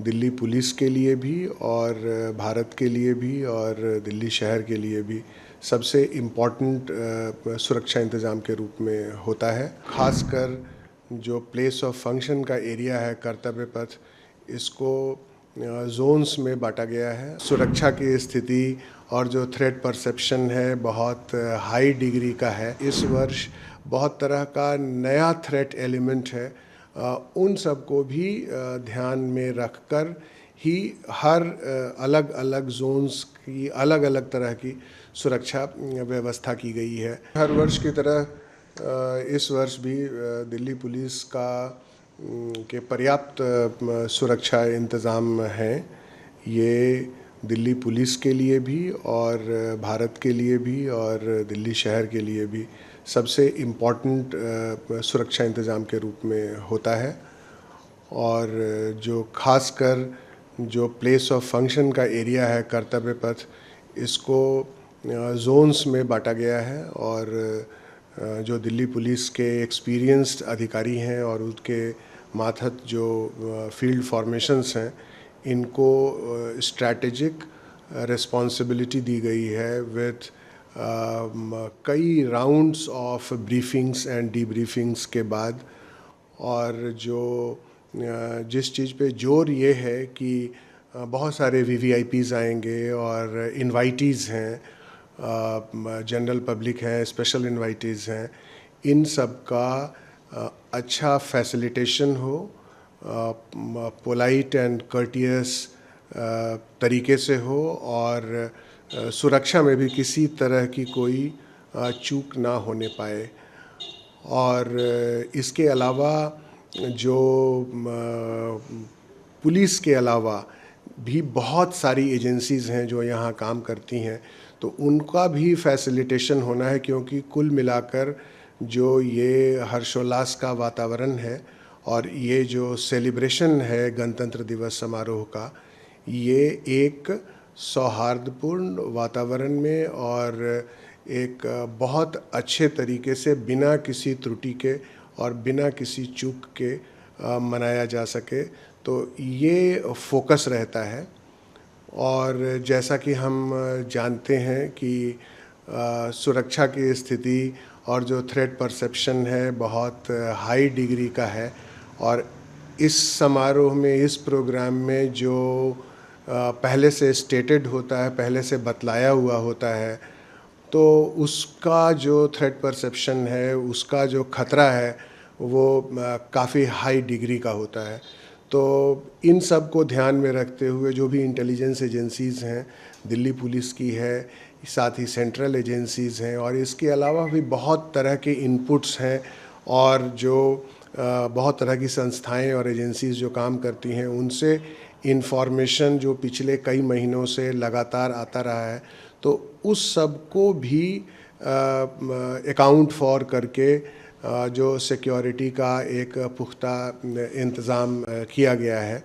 Delhi police के लिए भी और भारत के लिए भी और दिल्ली शहर के लिए भी सबसे इम्पॉर्टेंट सुरक्षा इंतज़ाम के रूप में होता है। ख़ासकर जो प्लेस ऑफ फंक्शन का एरिया है कर्तव्य पथ, इसको जोन्स में बांटा गया है। सुरक्षा की स्थिति और जो थ्रेट परसेप्शन है बहुत हाई डिग्री का है। इस वर्ष बहुत तरह का नया थ्रेट एलिमेंट है। उन सब को भी ध्यान में रखकर ही हर अलग अलग जोन्स की अलग अलग तरह की सुरक्षा व्यवस्था की गई है। हर वर्ष की तरह इस वर्ष भी दिल्ली पुलिस के पर्याप्त सुरक्षा इंतज़ाम हैं। ये दिल्ली पुलिस के लिए भी और भारत के लिए भी और दिल्ली शहर के लिए भी सबसे इम्पॉर्टेंट सुरक्षा इंतज़ाम के रूप में होता है। और जो ख़ासकर जो प्लेस ऑफ फंक्शन का एरिया है कर्तव्य पथ, इसको जोन्स में बांटा गया है और जो दिल्ली पुलिस के एक्सपीरियंस्ड अधिकारी हैं और उसके मातहत जो फील्ड फॉर्मेशंस हैं, इनको स्ट्रैटेजिक रिस्पॉन्सिबिलिटी दी गई है विथ कई राउंड्स ऑफ ब्रीफिंग्स एंड डीब्रीफिंग्स के बाद। और जो जिस चीज़ पे जोर ये है कि बहुत सारे वीवीआईपीज़ आएंगे और इनवाइटीज़ हैं, जनरल पब्लिक है, स्पेशल इनवाइटीज़ हैं, इन सब का अच्छा फैसिलिटेशन हो, पोलाइट एंड कर्टियस तरीके से हो और सुरक्षा में भी किसी तरह की कोई चूक ना होने पाए। और इसके अलावा जो पुलिस के अलावा भी बहुत सारी एजेंसीज़ हैं जो यहाँ काम करती हैं, तो उनका भी फैसिलिटेशन होना है, क्योंकि कुल मिलाकर जो ये हर्षोल्लास का वातावरण है और ये जो सेलिब्रेशन है गणतंत्र दिवस समारोह का, ये एक सौहार्दपूर्ण वातावरण में और एक बहुत अच्छे तरीके से बिना किसी त्रुटि के और बिना किसी चूक के मनाया जा सके, तो ये फोकस रहता है। और जैसा कि हम जानते हैं कि सुरक्षा की स्थिति और जो थ्रेट परसेप्शन है बहुत हाई डिग्री का है, और इस समारोह में, इस प्रोग्राम में जो पहले से स्टेटेड होता है, पहले से बतलाया हुआ होता है, तो उसका जो थ्रेट परसेप्शन है, उसका जो खतरा है, वो काफ़ी हाई डिग्री का होता है। तो इन सब को ध्यान में रखते हुए जो भी इंटेलिजेंस एजेंसीज़ हैं, दिल्ली पुलिस की है, साथ ही सेंट्रल एजेंसीज़ हैं, और इसके अलावा भी बहुत तरह के इनपुट्स हैं और जो बहुत तरह की संस्थाएं और एजेंसीज़ जो काम करती हैं, उनसे इन्फॉर्मेशन जो पिछले कई महीनों से लगातार आता रहा है, तो उस सब को भी अकाउंट फॉर करके जो सिक्योरिटी का एक पुख्ता इंतज़ाम किया गया है।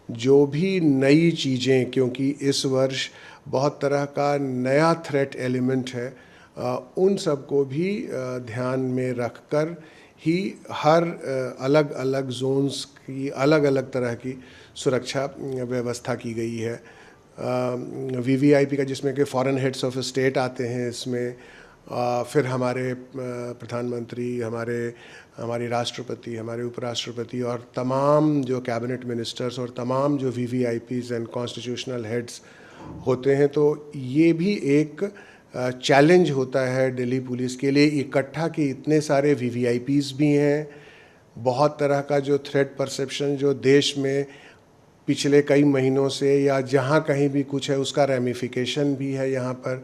जो भी नई चीज़ें, क्योंकि इस वर्ष बहुत तरह का नया थ्रेट एलिमेंट है, उन सब को भी ध्यान में रखकर ही हर अलग अलग जोन्स की अलग अलग तरह की सुरक्षा व्यवस्था की गई है। वीवीआईपी का, जिसमें कि फॉरेन हेड्स ऑफ स्टेट आते हैं इसमें, फिर हमारे प्रधानमंत्री, हमारी राष्ट्रपति, हमारे उपराष्ट्रपति और तमाम जो कैबिनेट मिनिस्टर्स और तमाम जो वीवीआईपीज़ एंड कॉन्स्टिट्यूशनल हेड्स होते हैं, तो ये भी एक चैलेंज होता है दिल्ली पुलिस के लिए। इकट्ठा के इतने सारे वीवीआईपीज़ भी हैं, बहुत तरह का जो थ्रेट परसेप्शन जो देश में पिछले कई महीनों से या जहाँ कहीं भी कुछ है, उसका रेमिफिकेशन भी है। यहाँ पर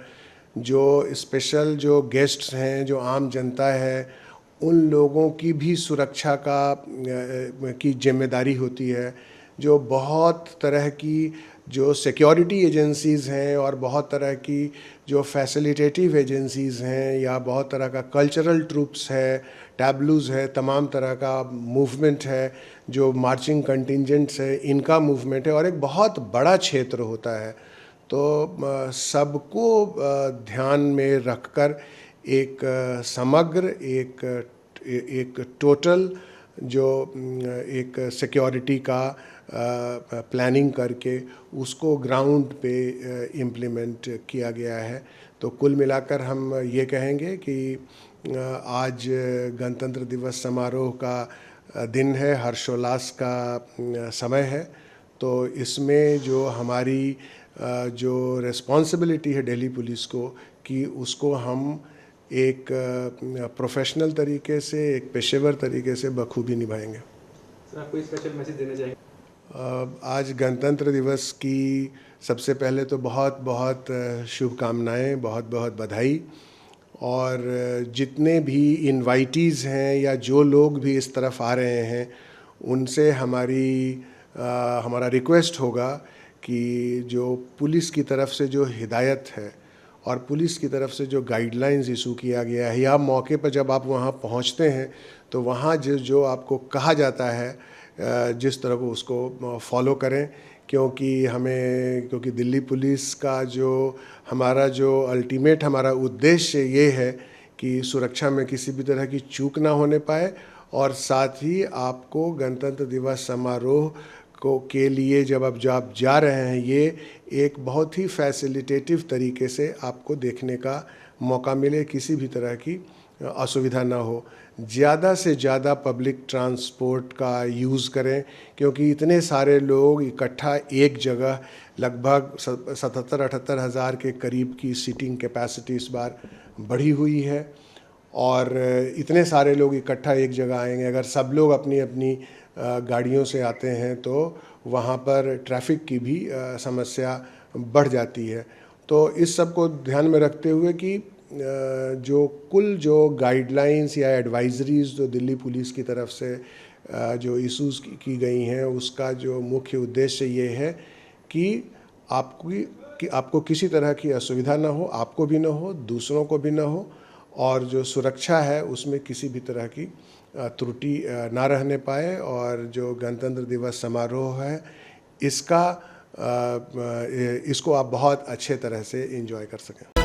जो स्पेशल जो गेस्ट्स हैं, जो आम जनता है, उन लोगों की भी सुरक्षा की जिम्मेदारी होती है। जो बहुत तरह की जो सिक्योरिटी एजेंसीज़ हैं और बहुत तरह की जो फैसिलिटेटिव एजेंसीज़ हैं, या बहुत तरह का कल्चरल ट्रूप्स है, टैब्लूज़ है, तमाम तरह का मूवमेंट है, जो मार्चिंग कंटिंजेंट्स है, इनका मूवमेंट है, और एक बहुत बड़ा क्षेत्र होता है। तो सबको ध्यान में रखकर एक समग्र, एक टोटल जो एक सिक्योरिटी का प्लानिंग करके उसको ग्राउंड पे इम्प्लीमेंट किया गया है। तो कुल मिलाकर हम ये कहेंगे कि आज गणतंत्र दिवस समारोह का दिन है, हर्षोल्लास का समय है। तो इसमें जो हमारी जो रिस्पॉन्सिबिलिटी है दिल्ली पुलिस को कि उसको हम एक प्रोफेशनल तरीके से, एक पेशेवर तरीके से बखूबी निभाएंगे। सर, आप कोई स्पेशल मैसेज देना चाहेंगे? आज गणतंत्र दिवस की सबसे पहले तो बहुत बहुत शुभकामनाएं, बहुत बहुत बधाई। और जितने भी इनवाइटीज़ हैं या जो लोग भी इस तरफ आ रहे हैं उनसे हमारा रिक्वेस्ट होगा कि जो पुलिस की तरफ से जो हिदायत है और पुलिस की तरफ से जो गाइडलाइंस इशू किया गया है, या मौके पर जब आप वहाँ पहुँचते हैं तो वहाँ जो आपको कहा जाता है जिस तरह को उसको फॉलो करें। क्योंकि दिल्ली पुलिस का हमारा अल्टीमेट हमारा उद्देश्य ये है कि सुरक्षा में किसी भी तरह की चूक ना होने पाए, और साथ ही आपको गणतंत्र दिवस समारोह के लिए जब आप जा रहे हैं, ये एक बहुत ही फैसिलिटेटिव तरीके से आपको देखने का मौका मिले, किसी भी तरह की असुविधा ना हो। ज़्यादा से ज़्यादा पब्लिक ट्रांसपोर्ट का यूज़ करें, क्योंकि इतने सारे लोग इकट्ठा एक जगह, लगभग 77-78 हज़ार के करीब की सीटिंग कैपेसिटी इस बार बढ़ी हुई है। और इतने सारे लोग इकट्ठा एक जगह आएंगे, अगर सब लोग अपनी अपनी गाड़ियों से आते हैं तो वहाँ पर ट्रैफिक की भी समस्या बढ़ जाती है। तो इस सब को ध्यान में रखते हुए कि जो गाइडलाइंस या एडवाइजरीज़ जो दिल्ली पुलिस की तरफ से जो इशूज़ की गई हैं, उसका जो मुख्य उद्देश्य ये है कि आपको किसी तरह की असुविधा ना हो, आपको भी ना हो, दूसरों को भी ना हो, और जो सुरक्षा है उसमें किसी भी तरह की त्रुटि ना रहने पाए, और जो गणतंत्र दिवस समारोह है इसको आप बहुत अच्छे तरह से एंजॉय कर सकें।